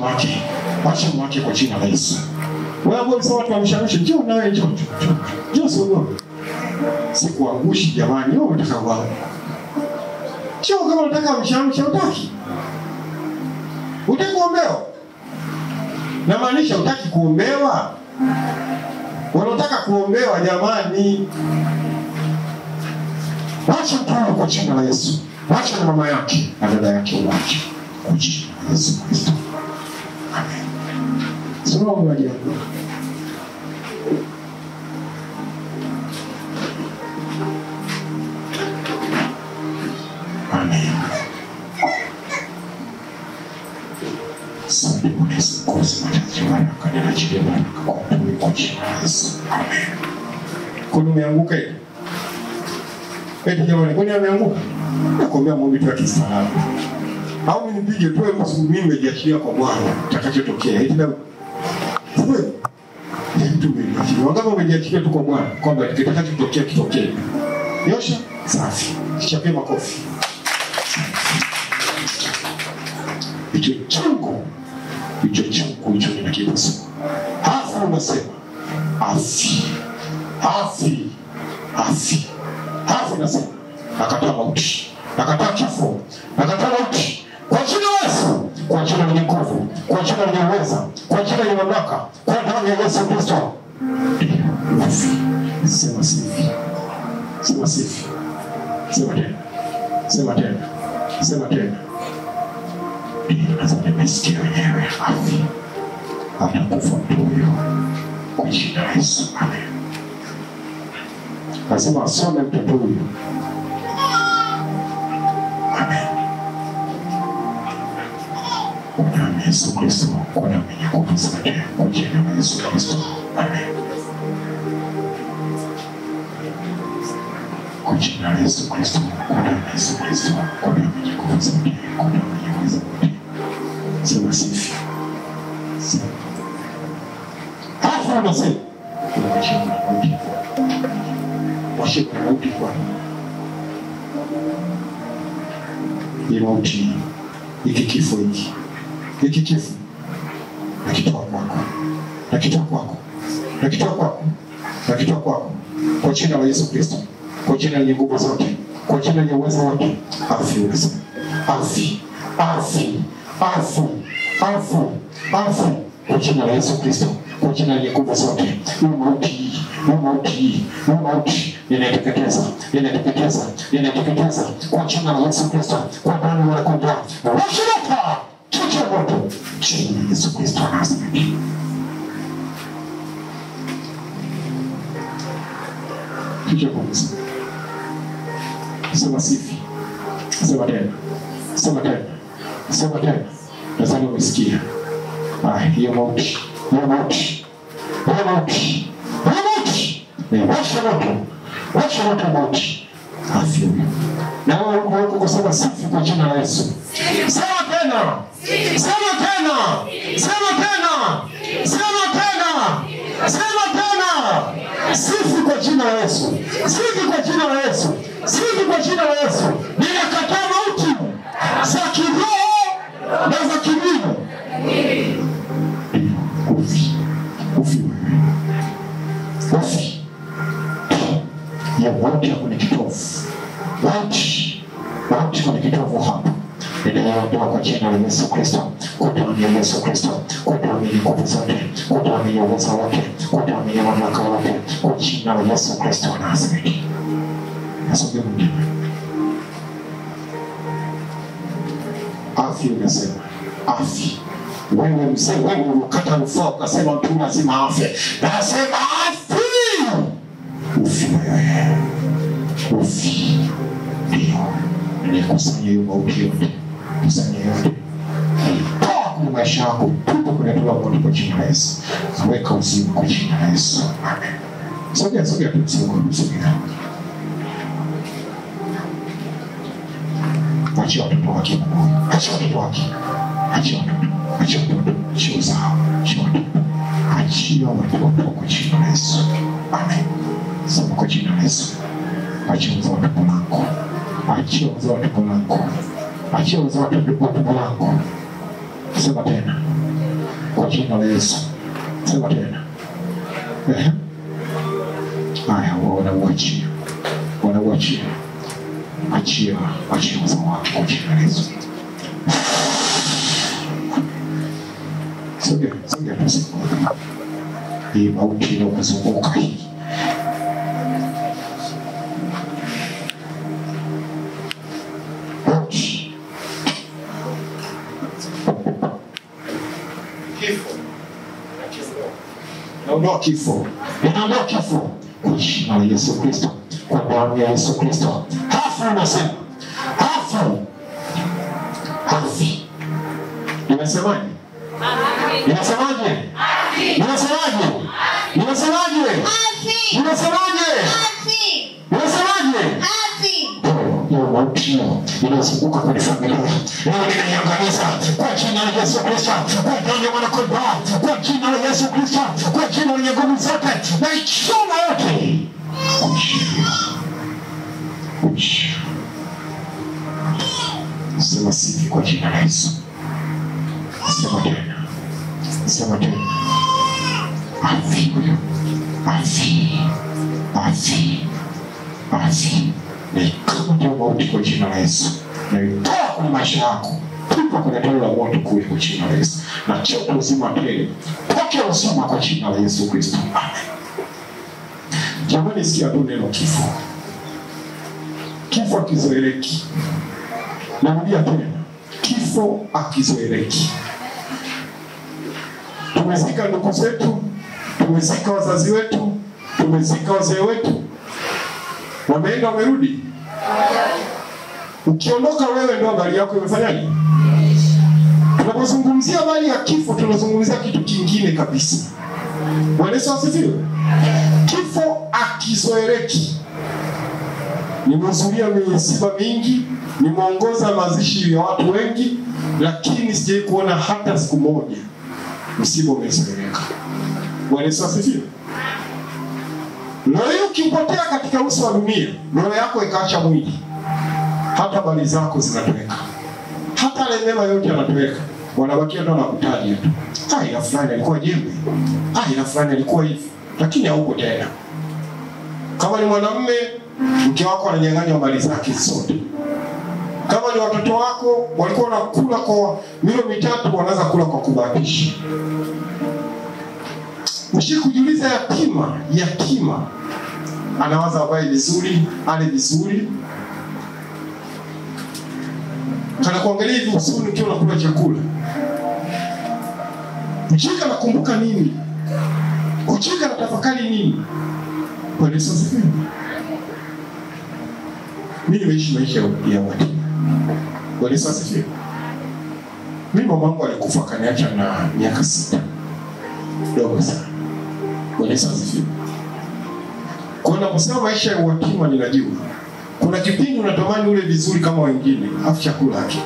Wacha mwake kwa jina la Yesu. Wewe ambao unasema watu wamshawishi, njoo nawe njoo. Njoo sio. Sikuangushi jamani, wewe unataka wao. Sio kama unataka mshawishi utaki. Utaki kuombewa. Na maanisha utaki kuombewa. Unataka kuombewa jamani. Wacha mtu kwa jina la Yesu. Wacha na mama yake na dada yake wache. Kwa jina la Yesu Kristo. Amen. Soma mmoja hapo. Amen. Sasa Yesu kosa mtajua kanena chini kwa jina la Yesu. Amen. Kuna umeanguka hivi? Eti jamani, kwani ameanguka? Nakwambia Mungu tu akistaarabu. Au nipige tu mimi nimejiachilia kwa Bwana, kitakachotokea. Eti na wewe mtu mwenyewe wangapi umejiachilia tu kwa Bwana kwamba kitakachotokea kitokee. Yosha safi. Kichapie makofi. Hicho changu ni kibusu. Hafu unasema afi. Hafu unasema nakataa mauti. Nakataa kifo. Nakataa mauti. Kwa jina la Yesu, kwa jina la nguvu, kwa jina la uweza, kwa jina la mamlaka, kwa damu ya Yesu Kristo. Sema sifi. Sema sifi. Sema tena. Sema tena. Sema tena. Sasa nimesikia wenyewe afi. Atakufa mtu huyo. Kwa jina la Yesu. Amen. Lazima asome mtoto huyo. Amen. Kwa damu ya Yesu Kristo. Kwa damu ya nguvu zote. Kwa jina la Yesu Kristo. Amen. Kwa jina la Yesu Kristo. Kwa damu ya Yesu Kristo. Kwa damu ya nguvu zote. Kwa damu ya uwezo wote. Sema sifi. Hafu unasema. Washika mauti kwa hii mauti, hiki kifo hiki. Hiki kifo nakitoa kwako. Nakitoa kwako. Nakitoa kwako. Nakitoa kwako. Kwa jina la Yesu Kristo. Kwa jina la nguvu zote. Kwa jina la uwezo wote. Afi unasema. Afi. Kwa jina la Yesu Kristo. Kwa jina la nguvu zote. Mauti. Inateketeza. Kwa jina la Yesu Kristo. Kwa damu ya kondoo. Washirika. Chochote moto. Jina la Yesu Kristo anasema. Chochote. Sema sifi. Sema tena. Nadhani umesikia. Hiyo mauti. Washa moto mauti. Afya. Na wewe uko kusema sifi kwa jina la Yesu. Sema tena. Sifi kwa jina la Yesu. Ninakataa mauti za kiroho na za kimwili. Ufi. Ya wote kwenye kitovu. Wote kwenye kitovu hapa. Ninaondoa kwa jina la Yesu Kristo. Kwa damu ya Yesu Kristo. Kwa damu ya nguvu zote. Kwa damu ya uwezo wote. Kwa damu ya mamlaka wote. Kwa jina la Yesu Kristo Nazareti. Nasogea mwingine. Afi unasema. Afi. Wewe mzee, wewe ukata rufaa ukasema mtu lazima afe. Nasema afi. Ufi wewe. Ufi. Ndio. Nikusanya hiyo mauti yote. Kusanya yote. Kwa maisha yako. Tupo kunatoa moto kwa jina la Yesu. Weka uzima kwa jina la Yesu. Amen. Sogea tu. Achia watoto wake. Achia watoto kwa jina la Yesu. Amen. Sema kwa jina la Yesu. Achia watoto wako. Achia watoto wako. Sema tena. kwa jina la Yesu. Sema tena. Haya, wanauachia. Wanauachia. Achia uzao wake kwa jina la Yesu. Sogea tusiku. Hii mauti inayozunguka hii. Naondoa kifo. Naondoa kifo kwa jina la Yesu Kristo. Kwa damu ya Yesu Kristo. Hafu unasema. Hafu. Hafi. Inasemaje? Inasemaje? Inasemaje? Inasemaje? Hafi. Inasemaje? Hafi. Inasemaje? Hafi. Hiyo mauti inazunguka kwenye familia. Leo ninaiangamiza kwa jina la Yesu Kristo. Kwa damu ya mwana-kondoo. Kwa jina la Yesu Kristo. Kwa jina lenye nguvu zote. Na ichoma yote. Sema sifi kwa jina la Yesu. Sema tena. Sema tena. Afi. Afi. Afi. Afi. Ni kama ndio mauti kwa jina la Yesu. Na itoa kwenye maisha yako. Tupa kwenye tolo la moto kule kwa jina la Yesu. Na chota uzima tele. Pokea uzima kwa jina la Yesu Kristo. Amen. Jamani, sikia tu neno kifo. Kifo akizoeleki. Narudia tena. Kifo akizoeleki. Tumezika ndugu zetu, tumezika wazazi wetu, tumezika wazee wetu. Wameenda wamerudi. Ukiondoka wewe ndio habari yako imefanyaje? Tunapozungumzia habari ya kifo tunazungumzia kitu kingine kabisa. Bwana Yesu asifiwe. Kifo akizoeleki. Nimehudhuria misiba mingi, nimeongoza mazishi ya watu wengi, lakini sijai kuona hata siku moja msiba umezoeleka. Bwana Yesu asifiwe. Leo ukipotea katika uso wa dunia, roho yako ikaacha mwili, hata bali zako zinatoweka. Hata ile mema yote yanatoweka. Wanabakia ndo nakutaja tu. Ila fulani alikuwa jembe. Ila fulani alikuwa hivi. Lakini hauko tena. Kama ni mwanamume, mke wako ananyang'anya mali zake zote. Kama ni watoto wako walikuwa wanakula kwa milo mitatu, wanaanza kula kwa kubahatisha. Mshikujiuliza yatima anawaza avae vizuri, ale vizuri. Kana kuangalia hivi usuni ukiwa unakula chakula. Mchika nakumbuka nini? Uchika na tafakari nini? Kwa Yesu asifiwe. Mimi nimeishi maisha ya yatima. Kwa Yesu asifiwe. Mimi mama wangu alikufa akaniacha na miaka 6. Dogo sana. Kwa Yesu asifiwe. Kwa naposema maisha ya yatima ninajua. Kuna kipindi unatamani ule vizuri kama wengine, afu chakula haki.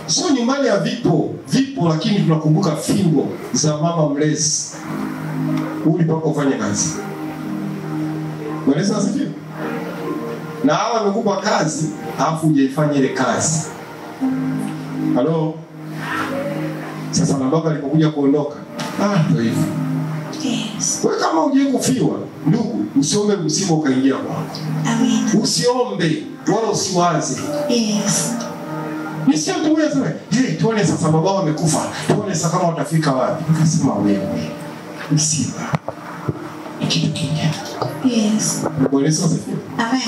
Sio nyumbani ya vipo, lakini tunakumbuka fimbo za mama mlezi. Ulipaka ufanye kazi. Bwana Yesu asifiwe. Na hawa wamekupa kazi, afu hujaifanya ile kazi. Halo? Sasa na baba alipokuja kuondoka, ndio hivyo. Yes. Wewe kama hujai kufiwa, ndugu, usiombe msiba ukaingia kwako. Amen. Usiombe wala usiwaze. Yes. Nisema tu wewe sema, tuone sasa baba amekufa. Tuone sasa kama utafika wapi. Nikasema wewe. Msiba. Ni kitu kingine. Yes. Bwana Yesu asifiwe. Amen.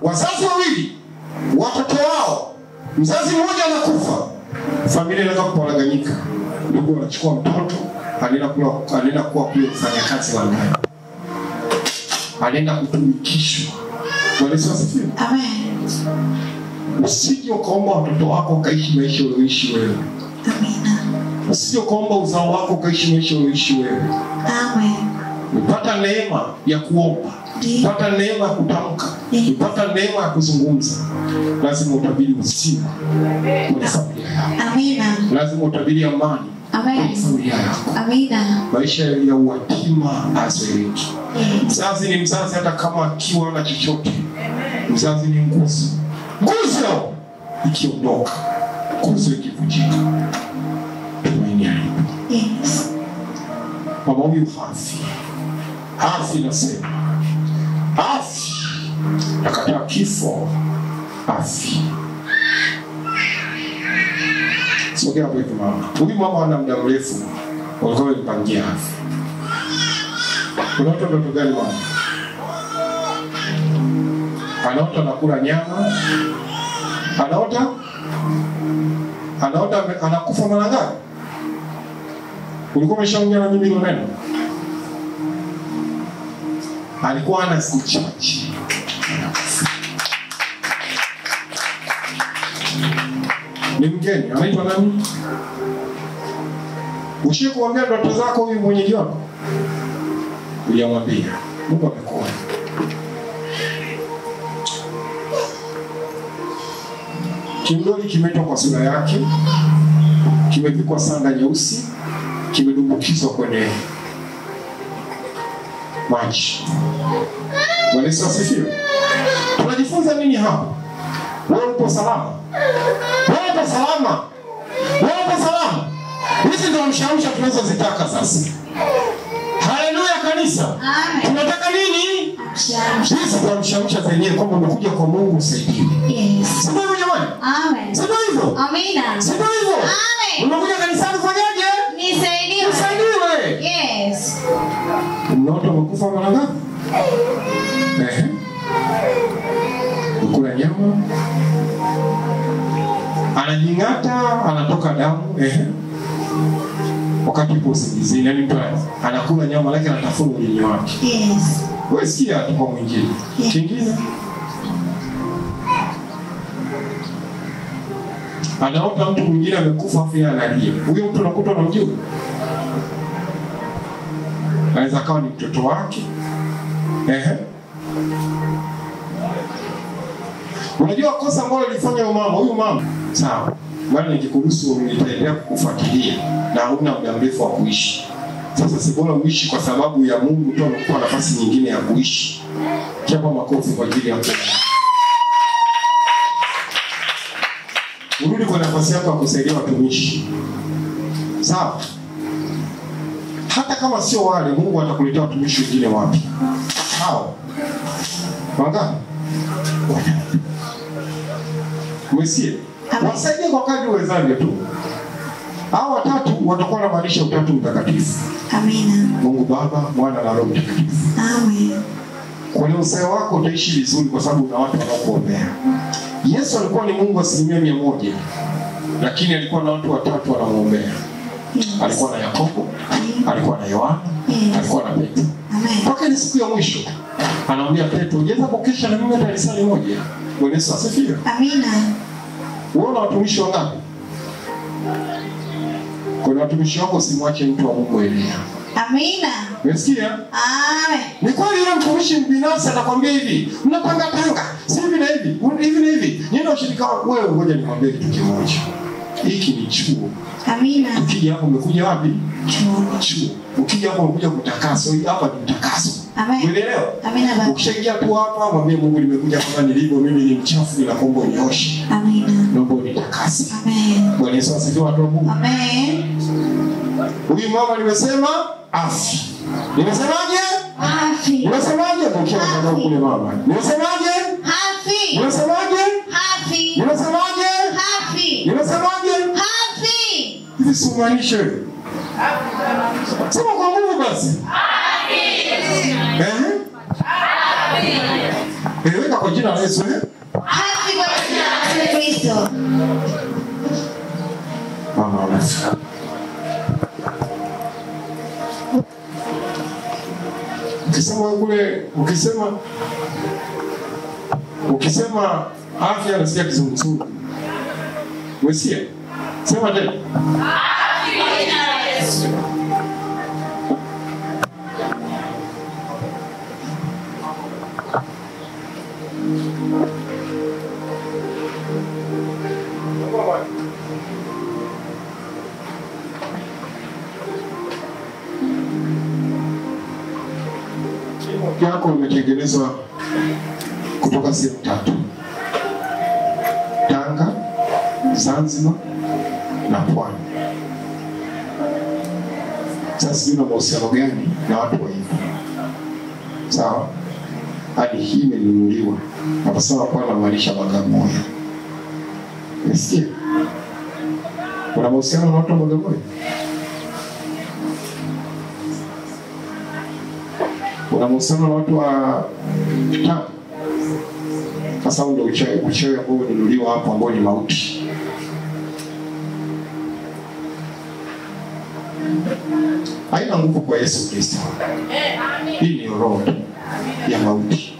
Wazazi wawili, watoto wao, mzazi mmoja anakufa, familia inaanza kuparaganyika. Ndugu anachukua mtoto, anaenda kuwa kule kufanya kazi wa ndani. Anaenda kutumikishwa. Bwana Yesu asifiwe. Amen. Usije ukaomba watoto wako kaishi maisha uliyoishi wewe. Amina. Usije ukaomba uzao wako kaishi maisha uliyoishi wewe. Amen. Upata neema ya kuomba, upata neema ya kutamka, upata neema ya kuzungumza. Lazima utabiri uzima kwa familia yako. Amina. Lazima utabiri amani. Amen. Familia yako. Amina. Maisha ya yatima hayazoeleki. Mzazi ni mzazi hata kama akiwa na chochote. Mzazi ni nguzo. Nguzo ikiondoka nguzo ikivunjika, tumaini halipo. Yes. Mama huyu hafi nasema. Hafi. Nakataa kifo. Hafi. Sogea hapo hivi mama. Huyu mama ana muda mrefu. Walikuwa wamempangia hafi. Unaota ndoto gani mama? Anaota anakula nyama. Anaota anakufa mara ngapi? Ulikuwa umeshaongea na mimi hilo neno? Alikuwa ana siku chache. Ni mgeni, anaitwa nani? Ushie kuambia ndoto zako huyu mwenyeji wako? Uliamwambia. Mungu amekuona. Kindoli kimetwa kwa sura yake, kimevikwa sanda nyeusi, kimedumbukizwa kwenye maji. Bwana Yesu asifiwe. Tunajifunza nini hapa? Wewe upo salama. Wewe upo salama. Wewe upo salama. Hizi ndio mshauri tunazozitaka sasa. Haleluya kanisa. Amen. Tunataka nini? Sisi tunamshauri zenyewe kwamba umekuja kwa Mungu usaidiwe. Yes. Sio hivyo jamani? Amen. Sio hivyo? Amina. Sio hivyo? Amen. Umekuja kanisani kufanyaje? Nisaidie. Usaidiwe. Yes. Mtoto umekufa mara ngapi? Kula nyama. Anajingata, anatoka damu. Wakati upo usingizini, yani mtu anakula nyama lakini anatafuna ulimi wake. Yes. Wewe sikia tu kwa mwingine. Yes. Kingine. Anaota mtu mwingine amekufa afi analia. Huyo mtu unakuta unamjua? Anaweza kawa ni mtoto wake. Unajua kosa ambalo alifanya huyu mama? Sawa. Bali nikikuruhusu nitaendelea kukufuatilia na huna muda mrefu wa kuishi. Sasa si bora uishi kwa sababu ya Mungu tu anakupa nafasi nyingine ya kuishi. Chapa makofi kwa ajili ya Mungu. Urudi kwa nafasi yako ya kusaidia watumishi. Sawa? Hata kama sio wale, Mungu atakuletea watumishi wengine wapi? Hao. Wangapi? Umesikia? Wasaidie kwa kadri uwezavyo tu. Hao watatu watakuwa na maanisha utatu mtakatifu. Amina. Mungu Baba, Mwana na Roho Mtakatifu. Amen. Kwenye uzee wako utaishi vizuri kwa sababu una watu wanaokuombea. Yesu alikuwa ni Mungu 100%, lakini alikuwa na watu watatu wanaomuombea. Yes. Alikuwa na Yakobo, alikuwa na Yohana, Yes. alikuwa na Petro. Amen. Mpaka ni siku ya mwisho. Anamwambia Petro, "Ungeweza kukesha na mimi hata saa moja." Bwana Yesu asifiwe. Amina. Unaona watumishi wangapi? Kuna watumishi wako usimwache mtu wa Mungu Elia. Amina. Umesikia? Amen. Ni kweli yule mtumishi binafsi atakwambia hivi, mnapanga tanga, si hivi na hivi, hivi na hivi. Nenda ushirika wewe, ngoja nikwambie kitu kimoja. Hiki ni chuo. Amina. Ukija hapo umekuja wapi? Chuo. Ukija hapo umekuja kutakaswa. Hapa ni utakaso. Amen. Umeelewa? Amina baba. Ukishaingia tu hapa mwambie Mungu, nimekuja kama nilivyo, mimi ni mchafu, ninakuomba unioshe. Amina. Naomba unitakase. Amen. Bwana Yesu asifiwe watu wa Mungu. Amen. Huyu mama nimesema afi. Nimesemaje? Afi. Nimesemaje? Mkia mtandao kule mama. Nimesemaje? Afi. Nimesemaje? Afi. Nimesemaje? Afi. Nimesemaje? Afi. Hivi simaanishe. Sema kwa nguvu basi. Afi. Weka kwa jina la Yesu. Afi kwa jina la Yesu Kristo. Mama anasema. Ukisema afya nasikia kizunguzungu. Umesikia? Sema tena. Afya kwa jina la Yesu. Yako imetengenezwa kutoka sehemu 3: Tanga, Zanzibar na pwani. Sasa sijui na mahusiano gani na watu wa hivi. Sawa? Hadi hii imenunuliwa. Napasema kwa na maanisha Bagamoyo. Umesikia? Kuna mahusiano na watu wa Bagamoyo? Kuna mahusiano na watu wa Tanga? Sasa ndio uchawi ambao umenunuliwa hapo ambao ni mauti. Haina nguvu kwa Yesu Kristo. Hii ni roho ya mauti.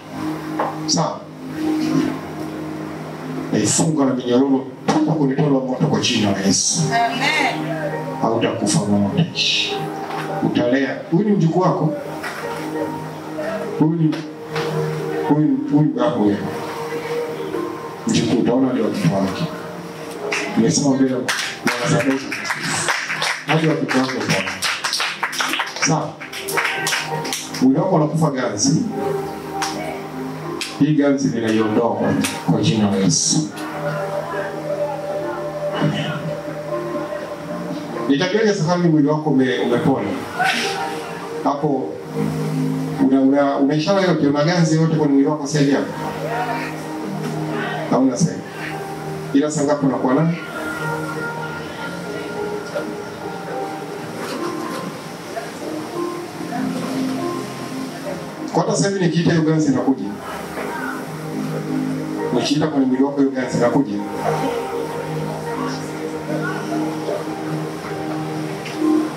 Sawa? Naifunga na minyororo tupa kunitoa moto kwa jina la Yesu. Amen. Hautakufa moto. Utalea. Huyu ni mjukuu wako? Huyu hapo. Mjukuu utaona ndio watoto wake. Nimesema mbele na sababu. Hadi watoto wako bwana. Sawa? Unapo unakufa ganzi. Hii ganzi ninaiondoa kwa jina la Yesu. Nitakueleza safari mwili wako umepona. Hapo una ishara yote, una ganzi yote kwa mwili wako sasa hapo. Hauna sasa. Ila sanga kuna kwa nani? Kwa sasa hivi nikiita hiyo ganzi inakuja. Nikiita kwa mwili wako hiyo ganzi inakuja.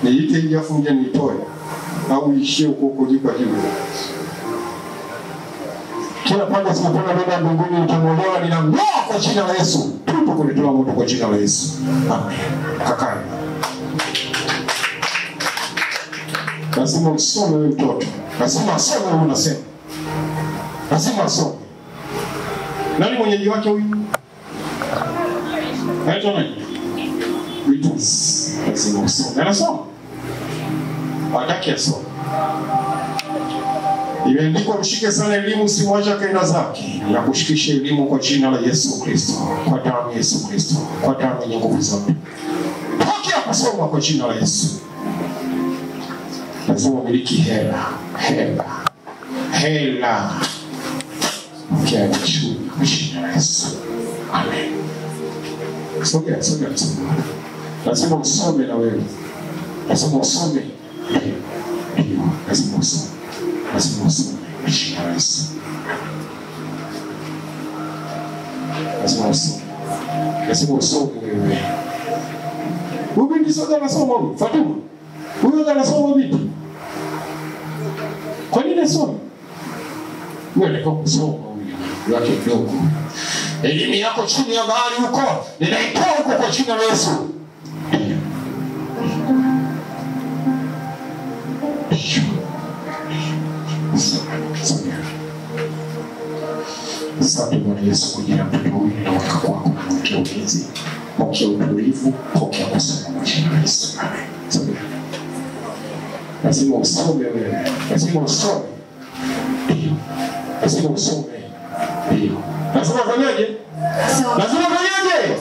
Niite hiyo afunja nitoe au ishie huko jiko jiko. Kila pande sinapona baba mbinguni utamuondoa ninang'oa kwa jina la Yesu. Tupo kunitoa moto kwa jina la Yesu. Amen. Kakani. Lazima usome wewe mtoto. Lazima asome wewe unasema. Lazima asome. Nani mwenyeji wake huyu? Haito nani? Vitus. Lazima usome. Anasoma. Hataki asome. Imeandikwa mshike sana elimu usimwache akaenda zake. Na kushikisha elimu kwa jina la Yesu Kristo. Kwa damu ya Yesu Kristo. Kwa damu yenye nguvu zote. Pokea kusoma kwa jina la Yesu. Lazima umiliki hela. Pokea uchumi kwa jina la Yesu. Amen. Sogea. Lazima usome na wewe. Lazima usome. Lazima usome. Lazima usome kwa jina la Yesu. Lazima usome wewe. Wewe ndiye soda nasoma wewe. Fatuma. Wewe unasoma vipi? Kwa nini unasoma? Wewe ndio kusoma wewe. Yake kidogo. Elimu yako chini ya bahari huko. Ninaitoa huko kwa jina la Yesu. Asante Bwana Yesu kwa jina la mtoto huyu na waka kwako na mke ulinzi. Pokea utulivu, pokea kusoma kwa jina la Yesu. Amen. Lazima usome wewe. Lazima usome. Lazima usome. Lazima ufanyaje? Lazima ufanyaje?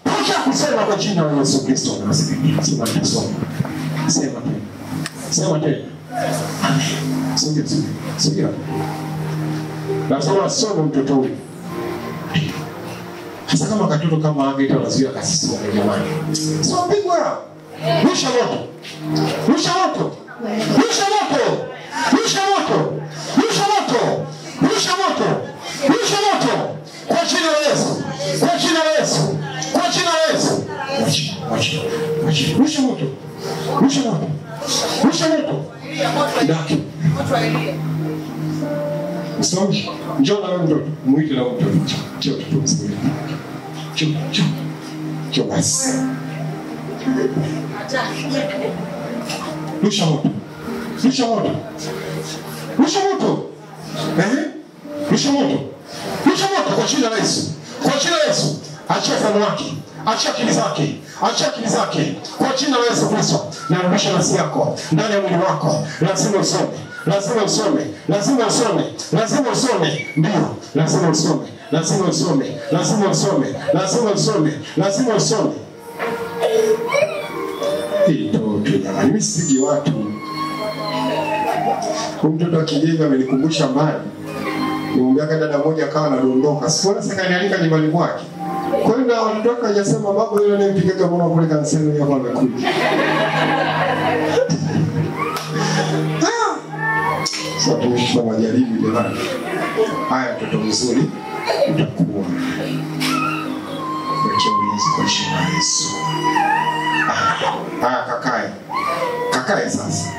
Pokea kusema kwa jina la Yesu Kristo. Sema tusome. Sema tena. Amen. Sogea. Lazima asome mtoto huyu. Hasa kama katoto kama Ageta wanazuia kasisi wa jamani. Sio pigwa. Rusha moto. Kwa jina la Yesu. Rusha moto. Daki. Usome. Njoo na mtoto. Muite na mtoto. Njoo basi. Rusha moto. Rusha moto kwa jina la Yesu. Achia fahamu wake. Achia akili zake. Kwa jina la Yesu Kristo. Na rudisha nafsi yako ndani ya mwili wako. Lazima usome. Ndio, lazima usome. lazima usome, lazima usome, lazima usome, lazima usome. Mtoto jamani, mimi sipigi watu. Mtoto akijenga amenikumbusha mbali. Nimwambia dada moja akawa anadondoka. Siona sasa kanialika nyumbani kwake. Kwa hiyo ndio watoto hajasema baba yule anayempiga mama kule kanisani hapo amekuja. Sasa tunashika majaribu jamani. Haya mtoto mzuri utakuwa. Kwa jina la Yesu. Kakae. Kakae sasa.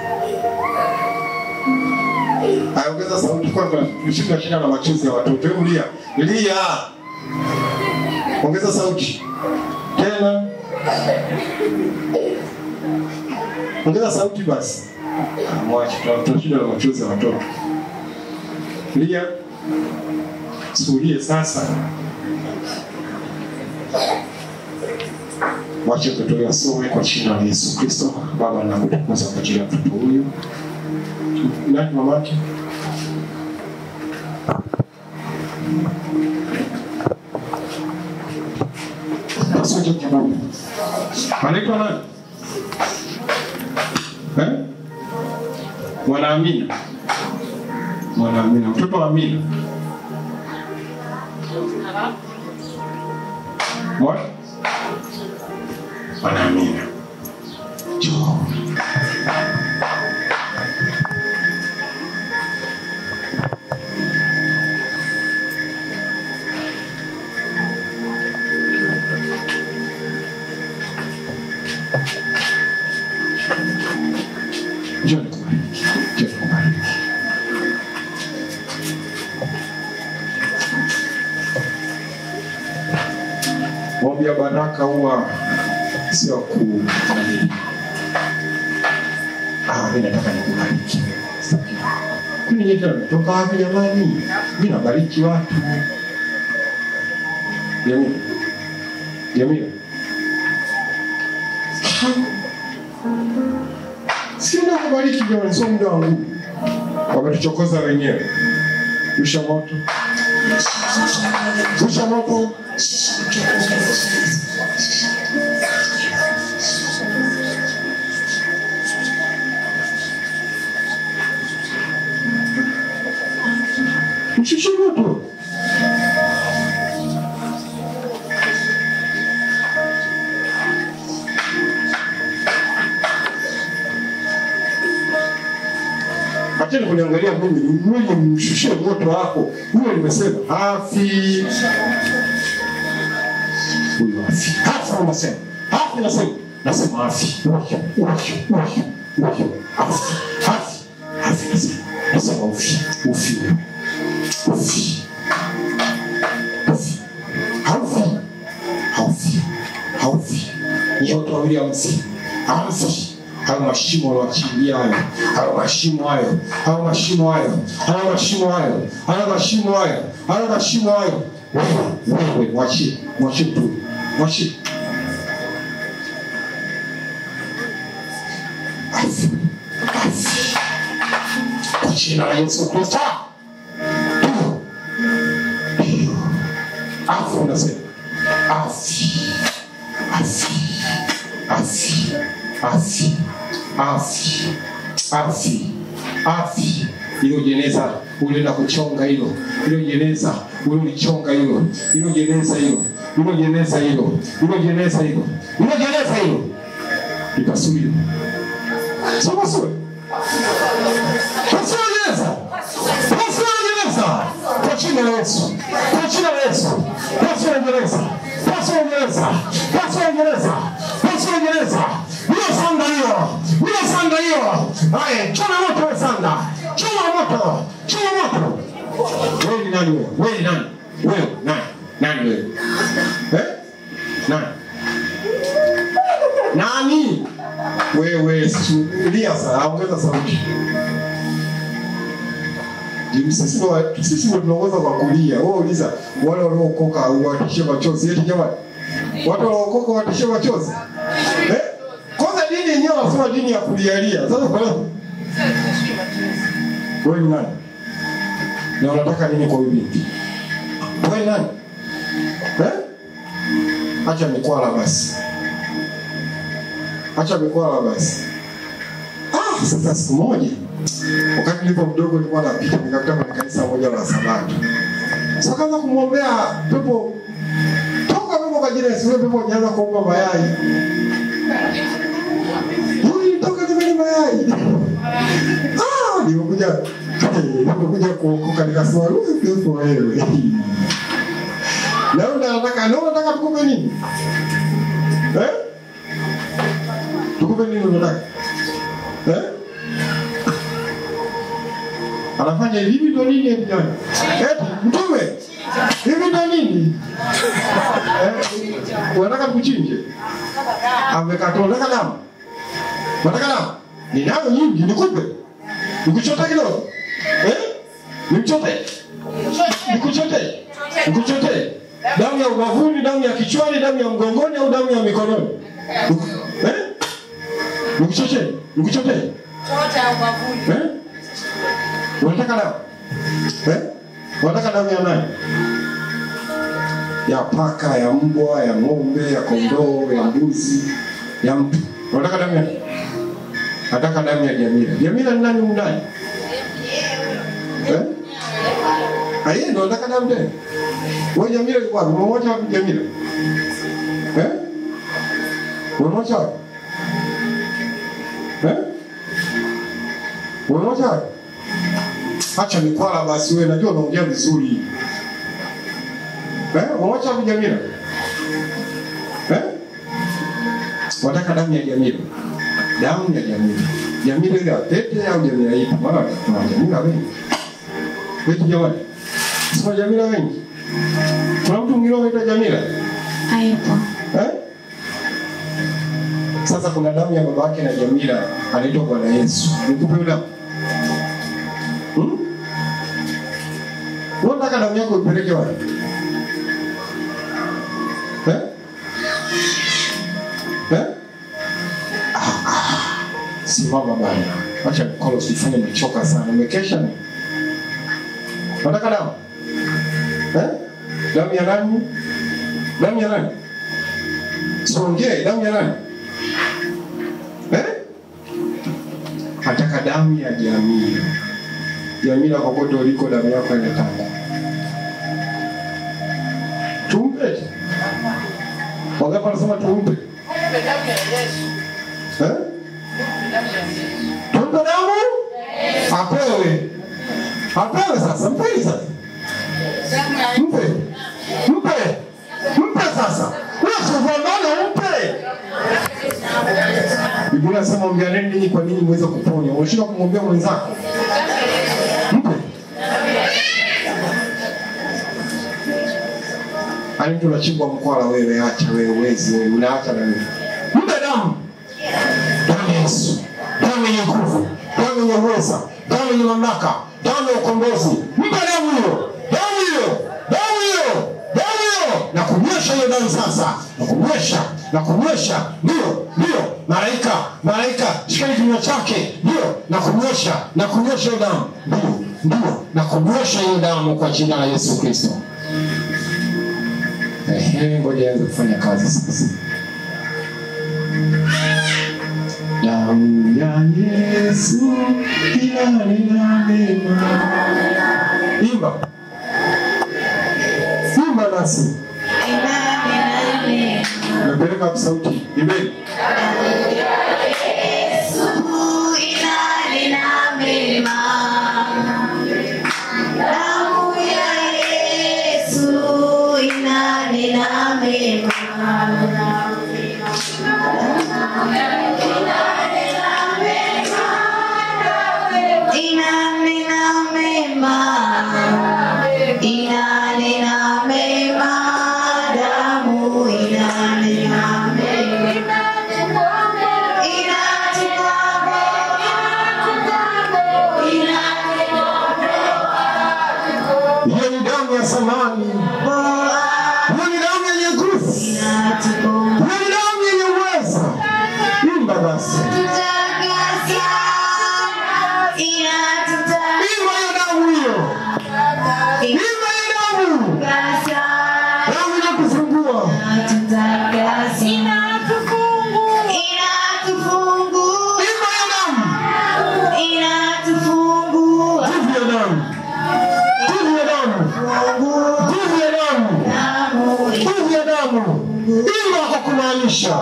Ongeza sauti kwa kushinda shida na machozi ya watoto. Hebu lia. Lia. Ongeza sauti. Tena. Ongeza sauti basi. Mwache tunashida na machozi ya watoto. Lia. Sulie sasa. Wacha mtoto asome kwa jina la Yesu Kristo. Baba nakutukuza kwa ajili ya mtoto huyu. Nani mamake? Asante kwa Baba. Anaitwa nani? Mwana Amina. Mwana Amina. Mtoto wa Amina. What? Mwana Amina. Njoo. Maombi ya baraka huwa sio mimi nataka nikubariki. Kuni yetu kutoka wapi jamani? Mimi nabariki watu. Jamii. Sina kubariki jamani, sio muda wangu. Wametuchokoza wenyewe. Rusha moto. Rusha moto. Mshushe moto. Acheni kuniangalia mimi, wewe mshushie moto wako. Wewe nimesema afi. Huyu afi. Hafa unasema. Hafi nasema. Nasema afi. Afi. Afi nasema. Nasema ufi. Haufi. Ni watu wawili hamsi. Hamsi. Hayo mashimo wanachimbia hayo. Hayo mashimo hayo. Wewe mwachie tu. Mwachie. Afi. Kwa jina la Yesu Kristo. Afi unasema. Afi. Hilo jeneza ulienda kuchonga hilo. Hilo jeneza ulichonga hilo. Hilo jeneza hilo. Ipasuliwe. Sio. Pasuliwe. Kwa jina la Yesu. Hiyo sanda hiyo. Haya, choma moto sanda. Choma moto. Wewe ni nani? Nani wewe? Nani? Wewe sulia sasa, ongeza sauti. Sisi tunaongoza kwa kulia. Wewe uliza wale wanaokoka watishe machozi eti jamani. Watu wanaokoka watishe machozi. Kwanza dini yenyewe wanasema dini ya kulialia. Sasa kwa nini? Wewe ni nani? Na unataka nini kwa hivi? Wewe nani? Acha mikwala basi. Acha mikwala basi. Sasa siku moja wakati nilipo mdogo nilikuwa napita nikakuta kwenye kanisa moja la Sabato. Sasa kaanza kumwombea pepo. Toka pepo kwa jina la Yesu, pepo anaanza kuomba mayai. Yule toka kwenye mayai. Nilikuja kuokoka nikasema pepo wewe. Leo nataka tukupe nini? Tukupe nini unataka? Anafanya hivi ndo nini vijana? Mtume. Hivi ndo nini? Unataka kuchinje? Amekatoa nataka damu. Unataka damu? Ninayo nyingi nikupe. Nikuchote kidogo. Nikuchote. Nikuchote. Damu ya ubavuni, damu ya kichwani, damu ya mgongoni au damu ya mikononi? Nikuchote. Chote ya ubavuni. Unataka damu? Unataka damu ya nani? Ya paka, ya mbwa, ya ng'ombe, ya kondoo, ya mbuzi, ya mtu. Unataka damu ya nani? Nataka damu ya Jamila. Jamila ni nani ndani? Aye ndo nataka damu tena. Wewe Jamila yuko wapi? Umemwacha wapi Jamila? Umemwacha wapi? Umemwacha wapi? Acha mikwala basi wewe, najua unaongea vizuri. Umemwacha wapi Jamila? Wataka damu ya Jamila. Damu ya Jamila. Jamila ile atete au Jamila ipi? Maana kuna Jamila wengi. Wetu jamani. Sio Jamila wengi. Kuna mtu mwingine anaitwa Jamila? Hayupo. Sasa kuna damu ya baba yake na Jamila anaitwa Bwana Yesu. Nikupe damu. Unataka damu yako ipeleke wapi? Simama bwana. Acha mkono usifanye nimechoka sana. Umekesha ni? Unataka damu? Damu ya nani? Damu ya nani? Songea, damu ya nani? Nataka damu ya Jamila. Jamila kokote uliko damu yako inataka. Tumpe. Wangapi wanasema tumpe? Damu ya Yesu. Tumpe damu? Apewe. Apewe sasa, mpe sasa. Mpe sasa. Wewe mpe. Biblia inasema ombeaneni ninyi kwa ninyi muweze kuponya. Unashindwa kumwombea mwenzako? Mpe. Ani tunachimba mkwala wewe, acha wewe uwezi wewe, unaacha na wewe. Mpe damu. Damu Yesu. Damu yenye nguvu, damu yenye uweza, damu yenye mamlaka, damu ya ukombozi. Mpe damu hiyo. Na kunywesha hiyo damu sasa. Na kunywesha. Ndio. Malaika, shikeni kinywa chake. Ndio. Na kunywesha hiyo damu. Ndio. Na kunywesha hiyo damu kwa jina la Yesu Kristo. Ngoja aanze kufanya kazi sasa. Damu ya Yesu inanena mema. Imba nasi. Napeleka kwa sauti. Ibeni. Damu ya Yesu inanena mema. Damu ya Yesu inanena mema. Imba hiyo damu. Mungu. Imba kwa kumaanisha.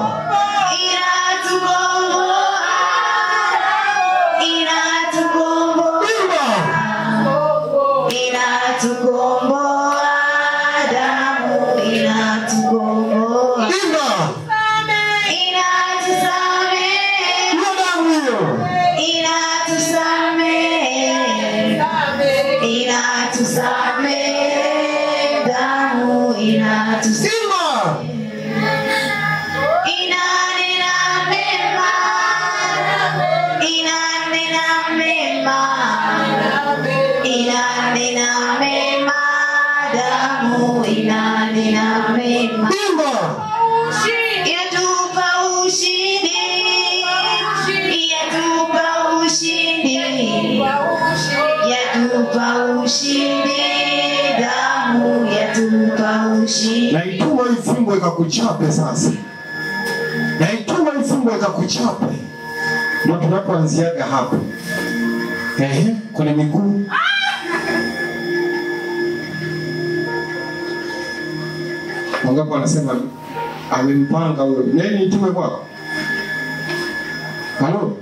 Naituma ifumbo ikakuchape sasa. Naituma ifumbo ikakuchape. Ndio tunapoanziaga hapo. Kwenye miguu. Wangapi wanasema amempanga huyo. Nani nitume kwako? Halo?